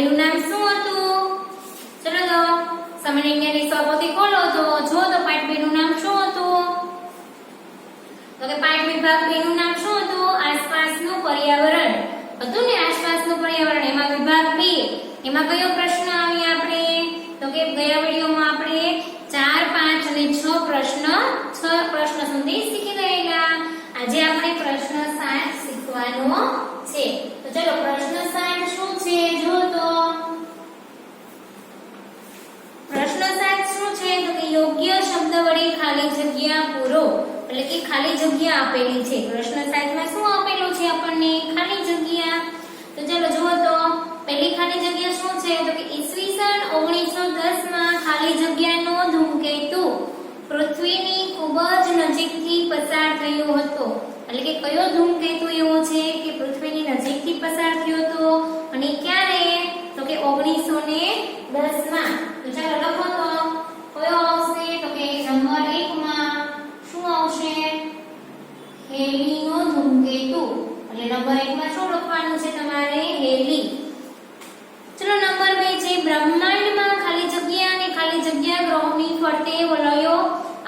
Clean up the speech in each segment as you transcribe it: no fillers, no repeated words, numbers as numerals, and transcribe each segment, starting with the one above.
બેનું નામ શું હતું? ચલો તો સામાન્ય જ્ઞાનની સહપોથી ખોલો તો જો તો પાઠ 2 નું નામ શું હતું? તો કે પાઠ વિભાગ 2 નું નામ શું હતું? આસપાસનું પર્યાવરણ હતું ને, આસપાસનું પર્યાવરણ. એમાં વિભાગ 2 એમાં કયો પ્રશ્ન આવી આપણે? તો કે ગયા વિડિયોમાં આપણે 4, 5 અને 6 પ્રશ્ન સુધી શીખી ગયેલા. આજે આપણે પ્રશ્ન 7 શીખવાનો છે. તો ચલો પ્રશ્ન 7 શું છે જો તો પ્રશ્ન 7 શું છે? તો કે યોગ્ય શબ્દ વડે ખાલી જગ્યા પૂરો. એટલે કે ખાલી જગ્યા આપેલી છે. પ્રશ્ન 7 માં શું આપેલું છે આપણને? ખાલી જગ્યા. તો ચલો જુઓ તો પહેલી ખાલી જગ્યા શું છે? તો કે ઈસવીસન 1910 માં ખાલી જગ્યાનો ધૂમકેતુ પૃથ્વીની ખૂબ જ નજીકથી પસાર થયો હતો. એટલે કે કયો ધૂમકેતુ એવો છે કે પૃથ્વીની નજીકથી પસાર થયો હતો અને ક્યારે? તો કે 1910 માં. તો ચાલો લખો તો કયો આવશે? તો કે નંબર 1 માં શું આવશે? હેલીનો ધૂમકેતુ. એટલે નંબર 1 માં શું લખવાનું છે તમારે? હેલી. ચલો નંબર 2 છે બ્રહ્માંડમાં ખાલી જગ્યા અને ખાલી જગ્યા ગ્રહોની ફરતે વલયો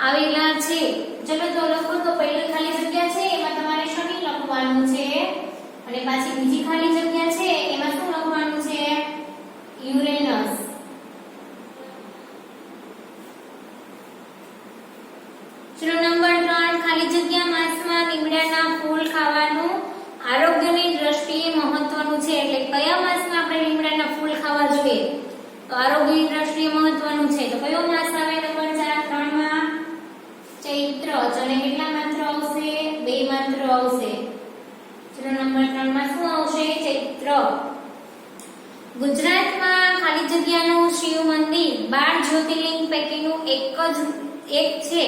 આવેલા છે. ચલો તો લખો તો પહેલી ખાલી જગ્યા છે એમાં તમારે શનિ લખવાનું છે અને પાછી બીજી ખાલી જગ્યા છે એમાં શું લખવાનું છે? યુરેનસ. ચલો નંબર 3 ખાલી જગ્યા માસમાં લીમડાના ફૂલ ખાવાનું આરોગ્યની દ્રષ્ટિએ મહત્વનું છે. એટલે કયા માસમાં આપણે લીમડાના ફૂલ ખાવા જોઈએ? તો આરોગ્યની દ્રષ્ટિએ મહત્વનું છે. તો કયો માસ આવે? નંબર 3 માં ચૈત્ર. અને કેટલા માત્ર આવશે? 2 માત્ર આવશે. ચલો નંબર 3 માં શું આવશે? ચૈત્ર. ગુજરાતમાં ખાલી જગ્યાનું શિવ મંદિર 12 જ્યોતિર્લિંગ પૈકીનું એક છે.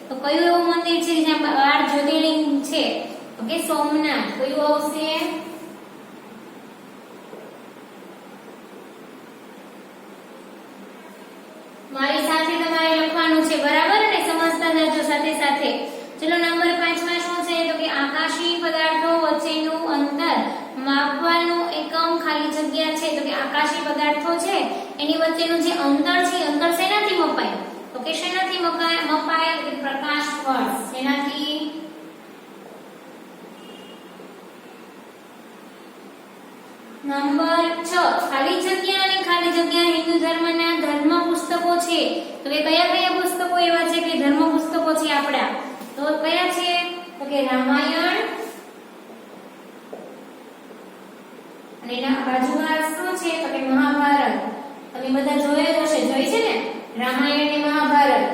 તો કયું એવું મંદિર છે જ્યાં 12 જ્યોતિર્લિંગ છે? ઓકે સોમનાથ. કયું આવશે? મારી સાથે તમારે લખવાનું છે બરાબર ને? સમજતા જજો સાથે સાથે. ચલો નંબર 5 માં શું છે? તો કે આકાશી પદાર્થો વચ્ચેનું અંતર માપવાનું એકમ ખાલી જગ્યા છે. તો કે આકાશી પદાર્થો છે એની વચ્ચેનું જે અંતર છે અંતર શેનાથી મપાય? તો કે શેનાથી મપાય? પ્રકાશ વર્ષ. શેનાથી? નંબર 6 ખાલી જગ્યા અને ખાલી જગ્યા હિન્દુ ધર્મના ધર્મ પુસ્તકો છે. તો કે કયા કયા પુસ્તકો એવા છે કે ધર્મ પુસ્તકો છે આપડા? તો કયા છે? તો કે રામાયણ અને એના બાજુમાં શું છે? તો કે મહાભારત. તમે બધા જોયા હશે, જોઈ છે ને રામાયણ અને મહાભારત.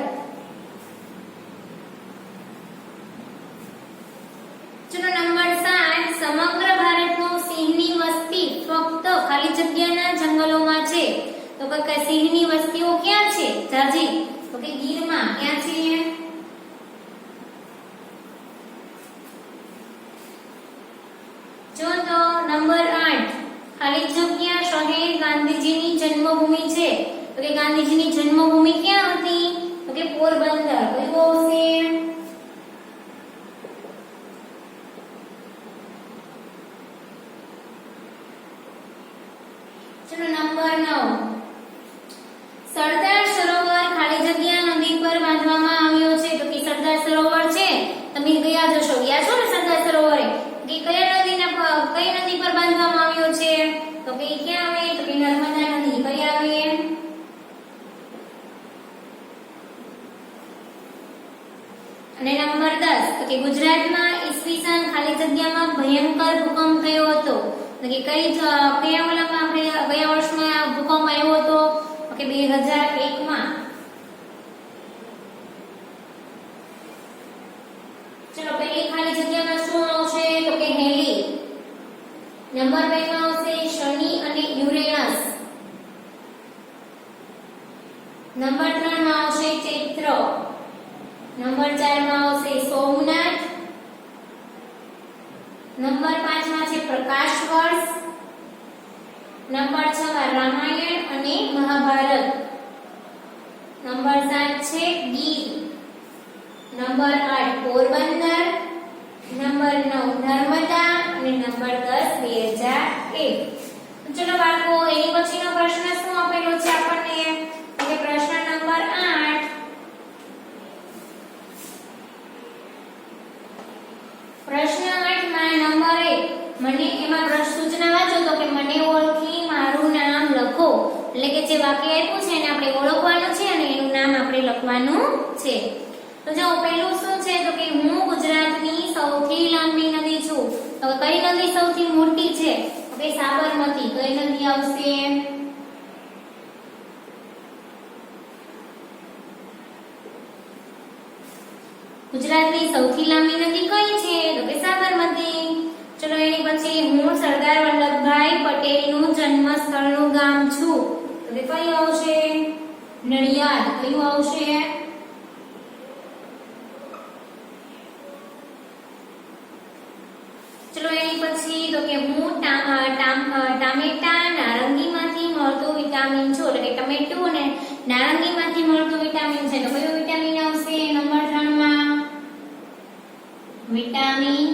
ચલો નંબર 7 સમગ્ર ભારતનું સિંહની વસ્તી ફક્ત ખાલી જગ્યાના જંગલોમાં છે. તો કે સિંહની વસ્તીઓ ક્યાં છે? જાજી. તો કે ગીરમાં. ક્યાં છે? જો તો નંબર 8 ખાલી જગ્યા શહેર ગાંધીજીની જન્મભૂમિ છે. તો કે ગાંધીજીની જન્મભૂમિ ક્યાં હતી? તો કે પોરબંદર. કયું આવશે? ચલો નંબર 9 સરદાર સરોવર ખાલી જગ્યા નદી પર બાંધવામાં આવ્યો છે. તો કે સરદાર સરોવર છે તમે ગયા જશો, ગયા છો ને સરદાર સરોવરે? કે કઈ નદી પર બાંધવામાં આવ્યો છે? તો કે ક્યાં આવે? તો કે નર્મદા નદી. કઈ આવે? અને નંબર 10 તો કે ગુજરાતમાં ઈસવીસન ખાલી જગ્યામાં ભયંકર ભૂકંપ થયો હતો. તો કે કયા વર્ષમાં ભૂકંપ આવ્યો હતો? તો કે 2001 માં. ચલો પહેલી ખાલી જગ્યામાં શું આવશે? તો કે હેલી. નંબર 2 માં આવશે શનિ અને યુરેનસ. નંબર 3 માં આવશે ચૈત્ર. નંબર 4 માં આવશે સોમનાથ. નંબર 5 માં છે પ્રકાશ વર્ષ. નંબર 6 માં રામાયણ અને મહાભારત. નંબર 7 છે ગીર. નંબર 8 પોરબંદર. નંબર 9 નર્મદા અને નંબર 10 2001. ચલો ચલો બાળકો એની પછીનો પ્રશ્ન શું આપેલો છે આપણને કે પ્રશ્ન નંબર 8 પ્રશ્ન 8 માં નંબર 1 મને એમાં પ્રશ્ન સૂચના વાંચો તો કે મને ઓળખી મારું નામ લખો એટલે કે જે વાક્ય આપ્યું છે એને આપણે ઓળખવાનું છે અને એનું નામ આપણે લખવાનું છે તો જો પહેલું શું છે તો કે હું ગુજરાતની સૌથી લાંબી નદી છું તો કઈ નદી સૌથી મોટી છે તો કે સાબરમતી કઈ નદી આવશે ગુજરાતની સૌથી લાંબી નદી કઈ છે તો કે સાબરમતી ચલો એની પછી હું સરદાર વલ્લભભાઈ પટેલનું જન્મ સ્થળનું ગામ છું તો કે કયું આવશે નડિયાદ કયું આવશે ચલો એની પછી તો કે હું ટામેટા નારંગીમાંથી મળતું વિટામિન છું એટલે કે ટમેટું અને નારંગીમાંથી મળતું વિટામિન છે તો કયું વિટામિન આવશે નંબર 3 માં વિટામિન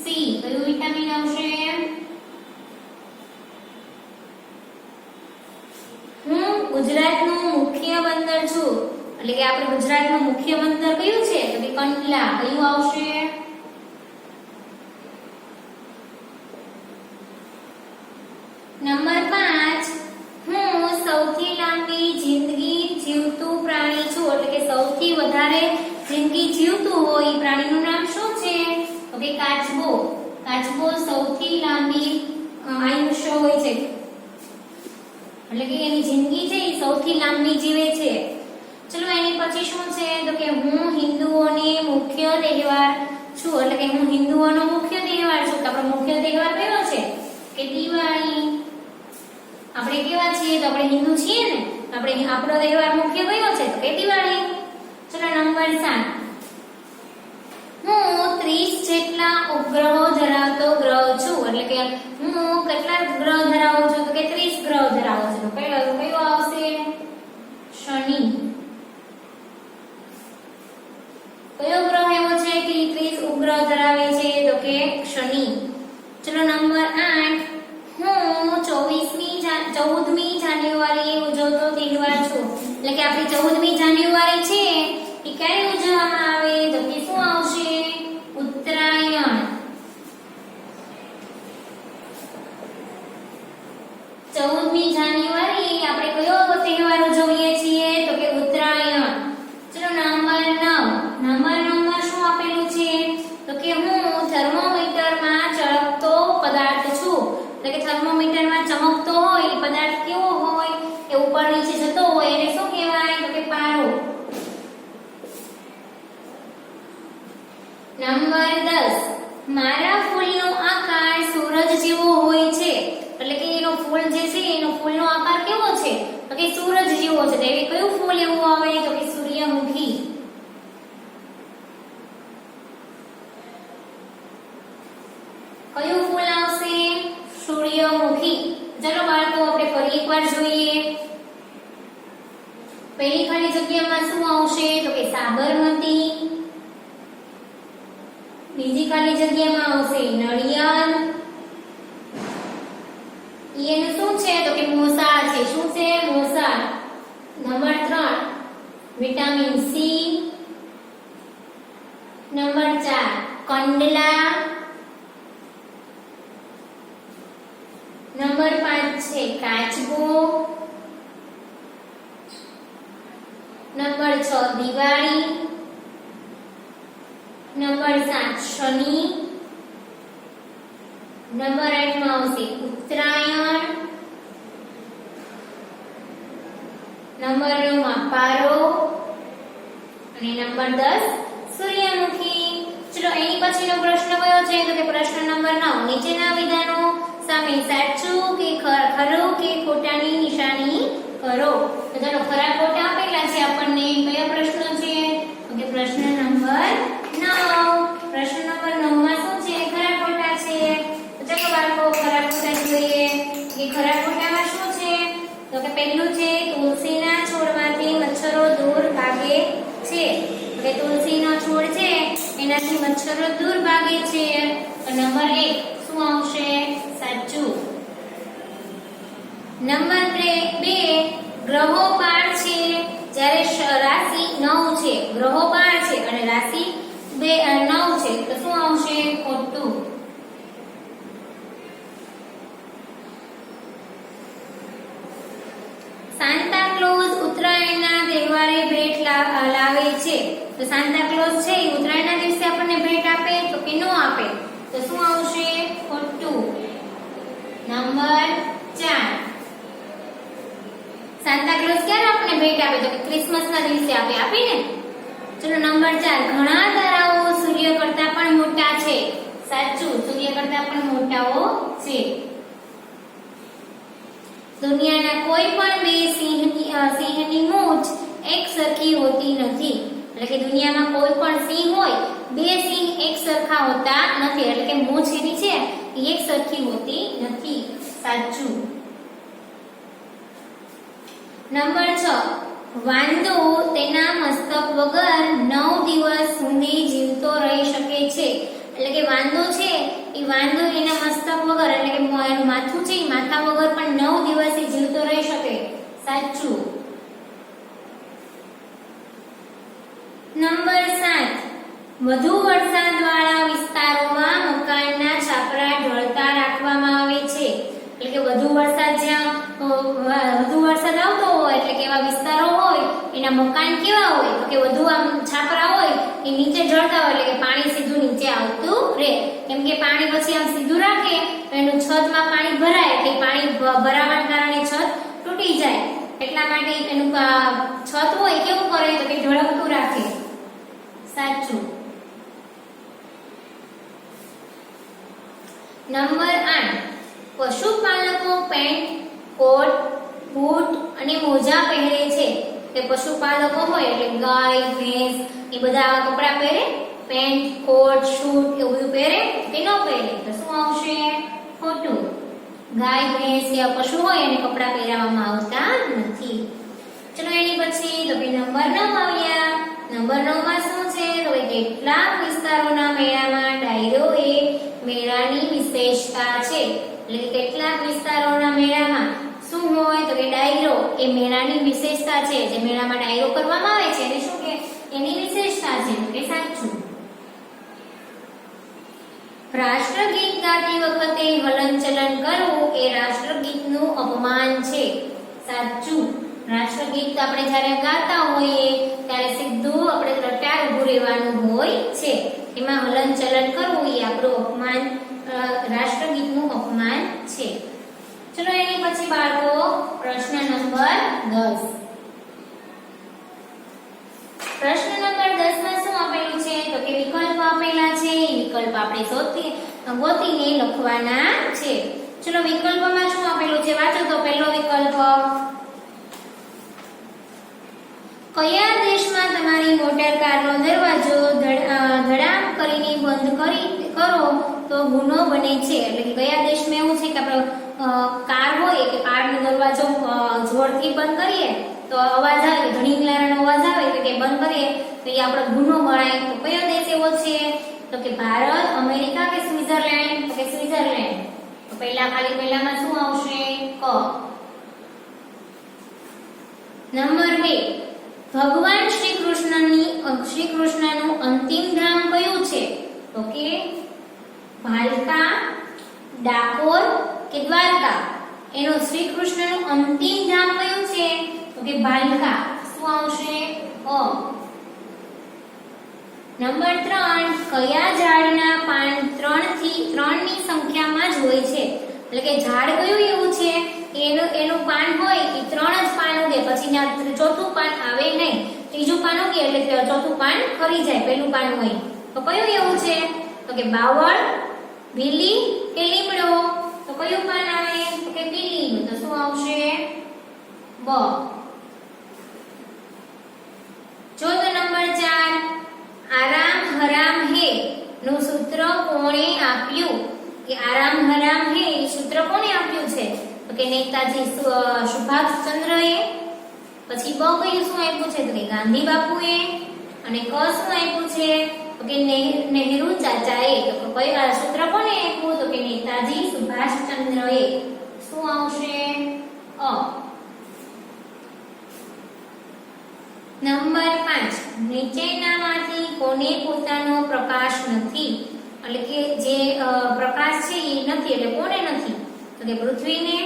સી કયું વિટામિન આવશે હું ગુજરાતનું મુખ્ય બંદર છું એટલે કે આપણે ગુજરાતનું મુખ્ય બંદર કયું છે તો કે કંડલા કયું આવશે નંબર 5 હું સૌથી લાંબી જિંદગી જીવતું પ્રાણી છું એટલે કે સૌથી વધારે જિંદગી જીવતું હોય એ પ્રાણીનું નામ શું છે તો કે કાચબો કાચબો સૌથી લાંબી આયુષ્ય હોય છે એટલે કે એની જિંદગી છે એ સૌથી લાંબી જીવે છે ચલો એની પછી શું છે તો કે હું હિન્દુઓની મુખ્ય તહેવાર છું એટલે કે હું હિન્દુઓનો મુખ્ય તહેવાર છું તો આપણો મુખ્ય તહેવાર કયો છે કે દિવાળી આપણે કેવા છીએ તો આપણે હિન્દુ છીએ ને આપણે આપણો તહેવાર મુખ્ય કયો છે તો કે દિવાળી ચલો નંબર 7 હું 30 જેટલા ઉપગ્રહો ધરાવતો ગ્રહ છું એટલે કે હું કેટલા ગ્રહ ધરાવું છું તો કે 30 ગ્રહ ધરાવું છું કયો આવશે શનિ કયો ગ્રહ એવો છે કે 30 ઉપગ્રહ ધરાવે છે તો કે શનિ ચલો નંબર 8 હું 14મી જાન્યુઆરીએ ઉજવતો તહેવાર છું એટલે કે આપણી 14મી જાન્યુઆરી છે એ ક્યારે ઉજવવામાં આવે તો કે શું આવશે ઉત્તરાયણ 14મી જાન્યુઆરી આપણે કયો તહેવાર ઉજવીએ છીએ તો કે ઉત્તરાયણ ચલો નંબર 9 માં શું આપેલું છે તો કે હું થર્મોમીટરમાં ચળકતો પદાર્થ છું એટલે કે થર્મોમીટરમાં ચમકતો હોય એ પદાર્થ કેવો હોય એ ઉપર નીચે જતો હોય એને શું કહેવાય તો કે પારો નંબર 10 મારા ફૂલનો આકાર સૂરજ જેવો હોય છે એટલે કે એનો ફૂલ જે છે એનો ફૂલનો આકાર કેવો છે તો કે સૂરજ જેવો છે તો એ કયું ફૂલ એવું આવે તો કે સૂર્યમુખી કયું ફૂલ આવશે સૂર્યમુખી ચલો બાળકો આપણે ફરી એકવાર જોઈએ પહેલી ખાલી જગ્યામાં શું આવશે તો કે સાબરમતી બીજી ખાલી જગ્યામાં આવશે નડિયાદ એનું શું છે તો કે મોસાળ છે શું છે મોસાળ number 3 vitamin C number 4 Kandla નંબર 5 છે કાચબો નંબર 6 દિવાળી નંબર 7 શનિ નંબર 8 માં આવશે ઉત્તરાયણ નંબર 9 માં પારો અને નંબર 10 સૂર્યમુખી ચલો એની પછીનો પ્રશ્ન કયો છે તો કે પ્રશ્ન નંબર 9 નીચેના વિધાનો સામે સાચું કે ખરું કે ખોટાની નિશાની કરો તો ચાલો ખરા ખોટા આપેલા છે આપણને કયા પ્રશ્ન છે તો કે પ્રશ્ન નંબર 9 પ્રશ્ન નંબર 9 માં શું છે ખરા ખોટા છે તો ચાલો બાળકો ખરા ખોટા જોઈએ કે ખરા ખોટામાં શું છે તો કે પહેલું છે તુલસીના છોડમાંથી મચ્છરો દૂર ભાગે છે કે તુલસીનો છોડ છે એનાથી મચ્છરો દૂર ભાગે છે તો નંબર 1 શું આવશે સાચું નંબર 2 ગ્રહો 12 છે, જ્યારે રાશિ 9 છે. ગ્રહો 12 છે અને રાશિ 9 છે, તો શું આવશે? ખોટું. સાન્તા ક્લોઝ ઉત્તરાયણના તહેવારે ભેટ લાવે છે. તો સાન્તા ક્લોઝ છે એ ઉત્તરાયણના દિવસે આપણને ભેટ આપે તો કે નો આપે, તો શું આવશે? ખોટું. નંબર 4 સાન્તા ક્લોઝ ક્યારે આપણને ભેટ આપે? તો કે ક્રિસમસના દિવસે આપે ને. ચલો નંબર 4 ઘણા તારાઓ સૂર્ય કરતા પણ મોટા છે. સાચું, સૂર્ય કરતા પણ મોટાઓ છે. દુનિયાના કોઈ પણ બે સિંહની મૂછ એક સરખી હોતી નથી. એટલે કે દુનિયામાં કોઈ પણ સિંહ હોય, બે સિંહ એક સરખા હોતા નથી. એટલે કે મૂછ એની છે એ એક સરખી હોતી નથી. સાચું. નંબર 6 વાંદો તેના મસ્તક વગર 9 દિવસ સુધી જીવતો રહી શકે છે. એટલે કે વાંદો છે એ વાંદો એના મસ્તક વગર, એટલે કે એનું માથું છે એ માથા વગર પણ 9 દિવસ જીવતો રહી શકે. સાચું. નંબર 7 વધુ વરસાદવાળા વિસ્તારોમાં મકાનના છાપરા ઢળતા રાખવામાં આવે છે. એટલે કે વધુ વરસાદ આવતો હોય એટલે કે એવા વિસ્તારો હોય એના મકાન કેવા હોય? તો કે વધુ આમ છાપરા હોય એ નીચે ઢળતા હોય, એટલે કે પાણી સીધું નીચે આવતું રહે. કેમ કે પાણી પછી આમ સીધું રાખે તો એનું છતમાં પાણી ભરાય, એટલે પાણી ભરાવાના કારણે છત તૂટી જાય. એટલા માટે એનું છત હોય કેવું કરે? તો કે ઢળકતું રાખે. સાચું. નંબર 8 પશુપાલકો પેન્ટ, કોટ, બૂટ અને મોજા પહેરે છે. કે પશુપાલકો હોય એટલે ગાય, ભેંસ એ બધા કપડા પહેરે. પેન્ટ, કોટ, શૂટ એવું બધું પહેરે કે ન પહેરે? તો શું આવશે? ખોટું. ગાય, ભેંસ કે પશુ હોય એને કપડા પહેરાવવામાં આવતા નથી. ચલો એની પછી તો કે નંબર 9 આવ્યા. નંબર 9 માં શું છે? તો કેટલાક વિસ્તારોના મેળામાં ડાયરો એ મેળાની વિશેષતા છે. એટલે કે કેટલાક વિસ્તારોના મેળામાં શું હોય? તો કે ડાયરો એ મેળાની વિશેષતા છે. જે મેળામાં ડાયરો કરવામાં આવે છે એને શું કે એની વિશેષતા છે. તો કે સાચું. રાષ્ટ્રગીત ગાતી વખતે હલનચલન કરવું એ રાષ્ટ્રગીતનું અપમાન છે. સાચું. રાષ્ટ્રગીત આપણે જ્યારે ગાતા હોઈએ ત્યારે સીધું આપણે રટાર ઊભું રહેવાનું હોય છે. એમાં હલનચલન કરવું એ આપણું અપમાન, રાષ્ટ્રગીતનું અપમાન છે. ચલો એની પછી બાળકો પ્રશ્ન નંબર 10. પ્રશ્ન નંબર 10 માં શું આપેલું છે? તો કે વિકલ્પ આપેલા છે. વિકલ્પ આપણે ગોતીને લખવાના છે. ચલો વિકલ્પમાં શું આપેલું છે વાંચો તો. પહેલો વિકલ્પ કયા દેશમાં તમારી મોટર કારનો દરવાજો ધડામ કરીને બંધ કરો તો ગુનો બને છે? એટલે કે કયા દેશમાં એવું છે કે આપણે કાર હોય કે કારનો દરવાજો જોરથી બંધ કરીએ તો અવાજ આવે, ધણીલાનો અવાજ આવે તો કે બંધ કરીએ તો એ આપણો ગુનો ગણાય. તો કયો દેશ એવો છે? તો કે ભારત, અમેરિકા કે સ્વિટ્ઝરલેન્ડ? તો કે સ્વિટ્ઝરલેન્ડ. તો પહેલામાં શું આવશે? ક. નંબર 2 ભગવાન શ્રી કૃષ્ણનું અંતિમ ધામ કયું છે? તો કે ભાલકા, ડાકોર કે દ્વારકા? એનો શ્રી કૃષ્ણનું અંતિમ ધામ કયું છે? તો કે ભાલકા. શું આવશે? અ. નંબર 3 કયા ઝાડના પાન 3 ની સંખ્યામાં જ હોય છે? એટલે કે ઝાડ કયું એવું છે એનું પાન હોય એ 3 જ પાન ઉગે, પછી ચોથું પાન આવે નહીં. ત્રીજું પાન ઉગે એટલે ચોથું પાન ખરી જાય, પહેલું પાન હોય. તો કયું એવું છે? તો કે બાવળ, બીલી કે લીમડો? તો કયું પાન આવે? તો કે બીલીનું. તો શું આવશે? બ. જો તો નંબર 4 આરામ હરામ હે નું સૂત્ર કોણે આપ્યું? કે આરામ હરામ હે એ સૂત્ર કોણે આપ્યું છે? તો કે નેતાજી સુભાષચંદ્રએ. પછી બ કયું શું આપ્યું છે? તો કે ગાંધી બાપુએ. અને ક શું આપ્યું છે? તો કે નહેરુ ચાચાએ. તો કયું સૂત્ર કોણે આપ્યું? તો કે નેતાજી સુભાષચંદ્રએ. શું આવશે? ક. નંબર 5 નીચેનામાંથી કોને પોતાનો પ્રકાશ નથી, એટલે કે જે પ્રકાશ છે એ નથી એટલે કોને નથી, તો કે પૃથ્વીને,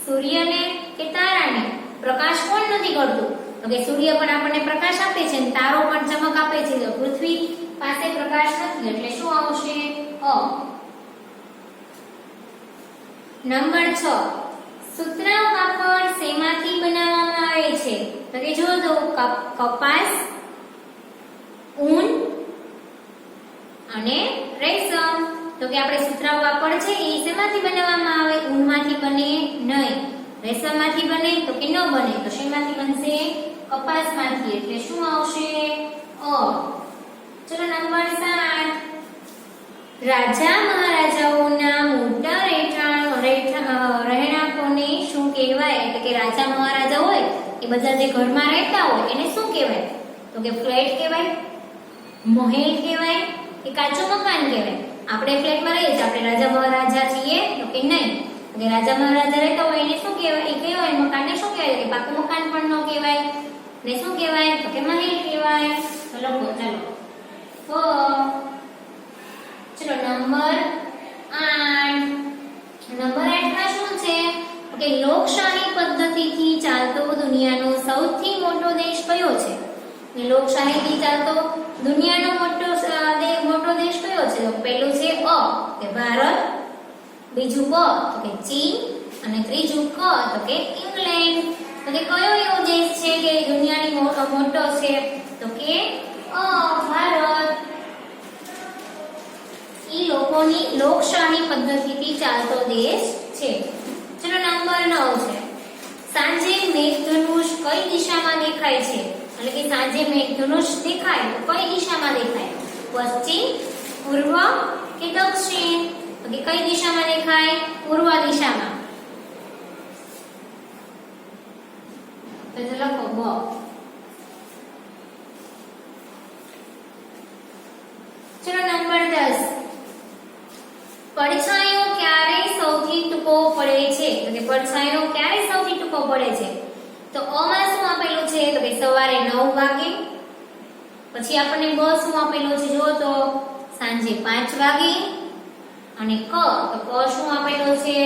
સૂર્યને કે તારાને. પ્રકાશ કોણ નથી કરતું, તો કે સૂર્ય પણ આપણને પ્રકાશ આપે છે અને તારો પણ ચમક આપે છે, તો પૃથ્વી પાસે પ્રકાશ નથી એટલે શું આવશે? અ. નંબર 6 સુતરાઉ કાપડ શેમાંથી બનાવવામાં આવે છે, તો કે જો તો કપાસ, ઊન અને રેશમ. તો કે આપણે સુતરાઉ કાપડ છે એ શેમાંથી બનાવવામાં આવે? ઊનમાંથી બને નહીં. રેશમમાંથી બને તો કે ન બને, તો શેમાંથી બનશે? કપાસમાંથી એટલે શું આવશે? અ. ચલો નંબર 7 રાજા મહારાજાઓના મોટા રહેણાંકોને શું કહેવાય, એટલે કે રાજા મહારાજા હોય એ બધા જે ઘરમાં રહેતા હોય એને શું કહેવાય? તો કે ફ્લેટ કહેવાય, મહેલ કહેવાય કે કાચું મકાન કહેવાય? આપણે ફ્લેટમાં રહીએ છીએ, આપણે રાજા મહારાજા છીએ તો કે નહીં. કે રાજા મહારાજા રહેતા હોય એને શું કહેવાય? એ કહેવાય મકાનને શું કહેવાય? કે પાકું મકાન પણ ન કહેવાય ને શું કહેવાય? તો કે મહેલ કહેવાય. ચલો ચલો નંબર 8 માં શું છે કે લોકશાહી પદ્ધતિથી ચાલતો દુનિયાનો સૌથી મોટો દેશ કયો છે? કે લોકશાહીથી ચાલતો દુનિયાનો મોટો દેશ કયો છે? તો પહેલું છે અ કે ભારત, બીજું બ તો કે ચીન અને ત્રીજું ક તો કે ઇંગ્લેન્ડ. તો કે કયો એવો દેશ છે કે દુનિયાની મોટો છે? તો કે ભારત. ઈ લોકોની લોકશાહી પદ્ધતિથી ચાલતો દેશ છે. ચલો નંબર 9 છે સાંજે મેઘધનુષ કઈ દિશામાં દેખાય છે? એટલે કે સાંજે મેઘધનુષ દેખાય તો કઈ દિશામાં દેખાય? પશ્ચિમ, પૂર્વ કે દક્ષિણ? તો કે કઈ દિશામાં દેખાય? પૂર્વ દિશામાં. તો લખો બ. ચલો નંબર 10 પડછાયો ક્યારે સૌથી ટૂંકો પડે છે? તો કે પડછાયો ક્યારે સૌથી ટૂંકો પડે છે? તો અ માં શું આપેલું છે? તો કે સવારે 9 વાગે. પછી આપણને બ શું આપેલું છે? જો તો સાંજે 5 વાગે. અને ક તો ક શું આપેલું છે?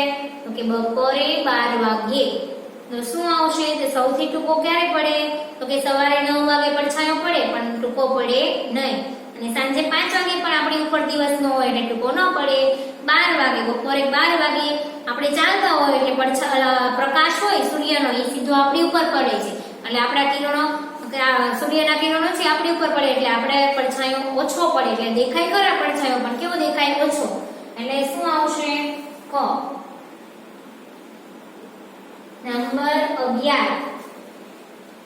તો કે બપોરે 12 વાગે. તો શું આવશે? તો સૌથી ટૂંકો ક્યારે પડે? તો કે સવારે 9 વાગે પડછાયો પડે પણ ટૂંકો પડે નહીં. અને સાંજે 5 વાગે પણ આપણી ઉપર દિવસ ન હોય એટલે ટૂંકો ન પડે. 12 વાગે બપોરે 12 વાગે આપણે ચાલતા હોય એટલે પ્રકાશ હોય સૂર્યનો એ સીધો આપણી ઉપર પડે છે એટલે આપણા કિરણો સૂર્યના કિરણો છે આપણી ઉપર પડે એટલે આપણે પડછાયો ઓછો પડે એટલે દેખાય ખરા પડછાયો પણ કેવો દેખાય? ઓછો. એટલે શું આવશે? ક. નંબર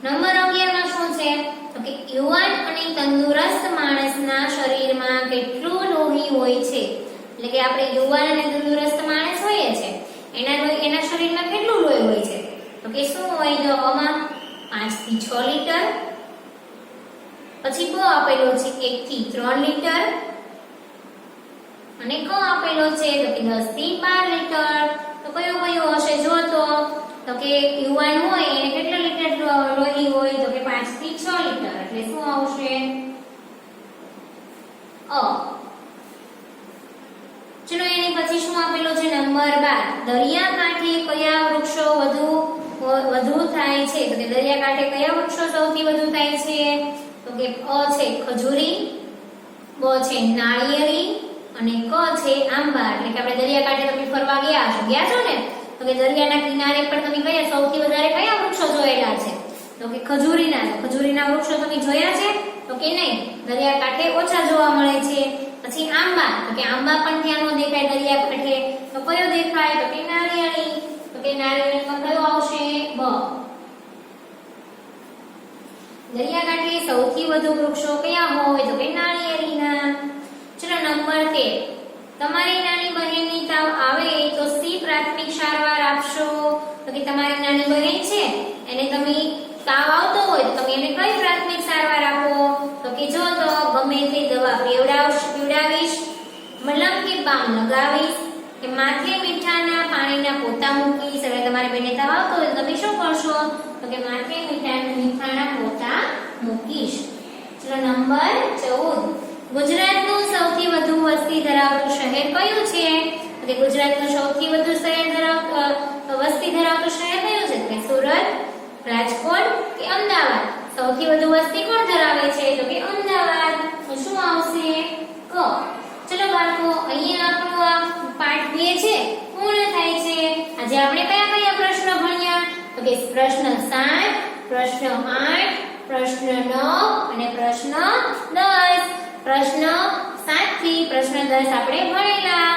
11 માં શું છે? તો કે યુવાન અને તંદુરસ્ત માણસના શરીરમાં કેટલું લોહી હોય છે? એટલે કે આપણે યુવાન અને તંદુરસ્ત માણસ હોઈએ છે એના શરીરમાં કેટલું લોહી હોય છે? તો કે શું હોય? તો આમાં 5 થી 6 લીટર. પછી બ આપેલો છે 1 થી 3 લીટર. અને ક આપેલો છે તો કે 10 થી 12 લીટર. તો કયો હશે? જો તો કે યુવાન હોય એને કેટલા લીટર લોહી હોય? તો કે 5 થી 6 લીટર. એટલે શું આવશે? અ. ચલો એની પછી શું આપેલો છે? નંબર 12 દરિયાકાંઠે કયા વૃક્ષો વધુ થાય છે? તો કે દરિયાકાંઠે કયા વૃક્ષો સૌથી વધુ થાય છે? તો કે અ છે ખજૂરી, બ છે નાળિયેરી અને ક છે આંબા. એટલે કે આપણે દરિયાકાંઠે તમે ફરવા ગયા છો ને તો કે દરિયાના કિનારે પર તમે કયા સૌથી વધારે કયા વૃક્ષો જોયેલા છે? તો કે ખજૂરીના વૃક્ષો તમે જોયા છે? તો કે નહીં, દરિયાકાંઠે ઓછા જોવા મળે છે. પછી આંબા, તો કે આંબા પણ ત્યાં નો દેખાય દરિયાકાંઠે. તો કયો દેખાય? તો કે નાળિયેરી. તો કે નાળિયેરીમાં કયો આવશે? બ. દરિયાકાંઠે સૌથી વધુ વૃક્ષો કયા હોય? તો કે નાળિયેરીના. ચલો નંબર 13 તમારી નાની બહેનની તાવ આવે તો સી પ્રાથમિક સારવાર આપશો? તો કે તમારી નાની બહેન છે એને તમે તાવ આવતો હોય તો તમે એને કઈ પ્રાથમિક સારવાર આપો? તો કે જો તો ગમે તે દવા પીવડાવીશ, મલમ કે બામ લગાવીશ કે માથે મીઠાના પાણીના પોતા મૂકીશ. હવે તમારી બેને તાવ આવતો હોય તો તમે શું કરશો? તો કે માથે મીઠાના પોતા મૂકીશ. ચલો નંબર 14. ગુજરાતનું સૌથી વધુ વસ્તી ધરાવતું શહેર કયું છે? કે ગુજરાતનું સૌથી વધુ વસ્તી ધરાવતું શહેર કયું છે? કે સુરત, રાજકોટ કે અમદાવાદ? સૌથી વધુ વસ્તી કોણ ધરાવે છે? તો કે અમદાવાદ. તો શું આવશે? ક. ચલો બાળકો, અહીંયા આપણો આ પાઠ 2 છે પૂર્ણ થાય છે. આજે આપણે કયા કયા પ્રશ્ન ભણ્યા? તો કે પ્રશ્ન 7, પ્રશ્ન 8, પ્રશ્ન 9 અને પ્રશ્ન 10. પ્રશ્ન 7 થી પ્રશ્ન 10 આપણે ભણેલા.